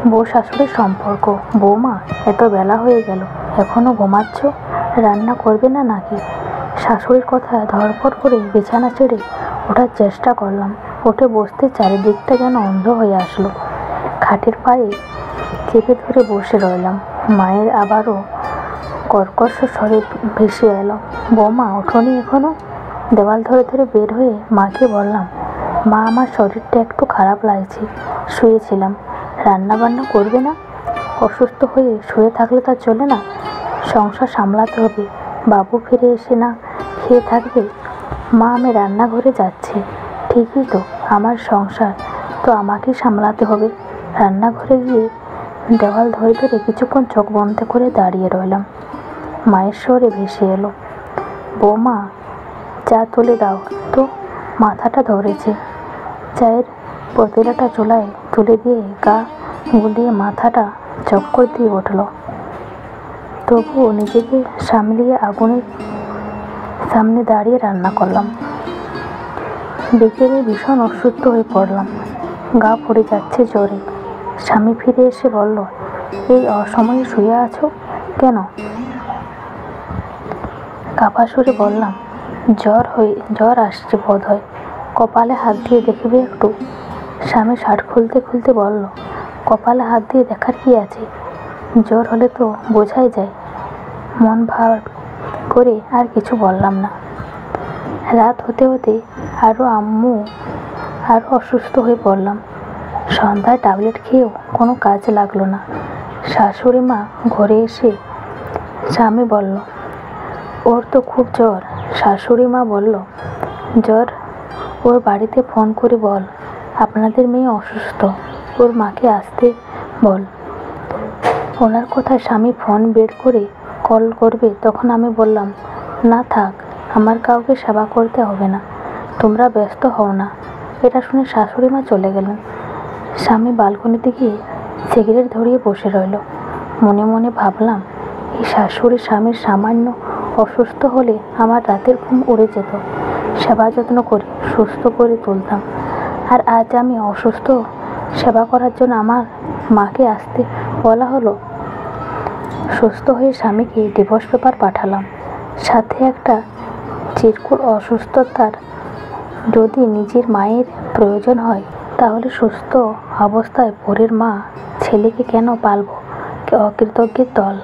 বউ শাশুড়ির সম্পর্ক। বৌমা, এত বেলা হয়ে গেল, এখনো ঘুমাচ্ছ? রান্না করবে না নাকি? শাশুড়ির কথায় ধড়ফড় করে বিছানা ছেড়ে ওঠার চেষ্টা করলাম। উঠে বসতে চারিদিকটা যেন অন্ধ হয়ে আসলো। খাটের পায়ে চেপে ধরে বসে রইলাম। মায়ের আবারও কর্কশ স্বরে ভেসে এলো, বৌমা ওঠোনি এখনো? দেওয়াল ধরে ধরে বের হয়ে মাকে বললাম, মা, আমার শরীরটা একটু খারাপ লাগছে, শুয়েছিলাম। রান্না বান্না করবে না? অসুস্থ হয়ে শুয়ে থাকলে তা চলে না, সংসার সামলাতে হবে। বাবু ফিরে এসে না খেয়ে থাকবে। মা, আমি রান্নাঘরে যাচ্ছি। ঠিকই তো, আমার সংসার তো আমাকেই সামলাতে হবে। রান্নাঘরে গিয়ে দেওয়াল ধরে ধরে কিছুক্ষণ চোখ বন্ধ করে দাঁড়িয়ে রইলাম। মায়ের স্বরে ভেসে এলো, বৌমা, চা তুলে দাও তো, মাথাটা ধরেছে। চায়ের পাতিলটা চুলায় তুলে দিয়ে গা গুলিয়ে মাথাটা চক্কর দিয়ে উঠল। তবুও নিজেকে সামলিয়ে আগুনের সামনে দাঁড়িয়ে রান্না করলাম। বিকেলে ভীষণ অসুস্থ হয়ে পড়লাম, গা পড়ে যাচ্ছে জ্বরে। স্বামী ফিরে এসে বলল, এই অসময়ে শুয়ে আছো কেন? কাপা সুরে বললাম, জ্বর আসছে বোধ হয়, কপালে হাত দিয়ে দেখবে একটু। স্বামী শার্ট খুলতে খুলতে বলল, কপালে হাত দিয়ে দেখার কি আছে? জ্বর হলে তো বোঝাই যায়। মন ভার করে আর কিছু বললাম না। রাত হতে হতে আরও অসুস্থ হয়ে পড়লাম। সন্ধ্যায় ট্যাবলেট খেয়েও কোনো কাজ লাগলো না। শাশুড়ি মা ঘরে এসে স্বামী বলল, ওর তো খুব জ্বর। শাশুড়ি মা বলল, জ্বর? ওর বাড়িতে ফোন করে বল আপনাদের মেয়ে অসুস্থ, ওর মাকে আসতে বল। ওনার কথায় স্বামী ফোন বের করে কল করবে, তখন আমি বললাম, না থাক, আমার কাউকে সেবা করতে হবে না, তোমরা ব্যস্ত হও না। এটা শুনে শাশুড়ি মা চলে গেলেন। স্বামী বালকনিতে গিয়ে সিগারেট ধরিয়ে বসে রইল। মনে মনে ভাবলাম, এই শাশুড়ি স্বামীর সামান্য অসুস্থ হলে আমার রাতের ঘুম উড়ে যেত। সেবা যত্ন করে সুস্থ করে তুলতাম। আর আজ আমি অসুস্থ, সেবা করার জন্য আমার মাকে আসতে বলা হলো। সুস্থ হয়ে স্বামীকে ডিভোর্স পেপার পাঠালাম, সাথে একটা চিরকুট অসুস্থতার যদি নিজের মায়ের প্রয়োজন হয় তাহলে সুস্থ অবস্থায় পরের মা ছেলেকে কেন পালব? অকৃতজ্ঞের দল।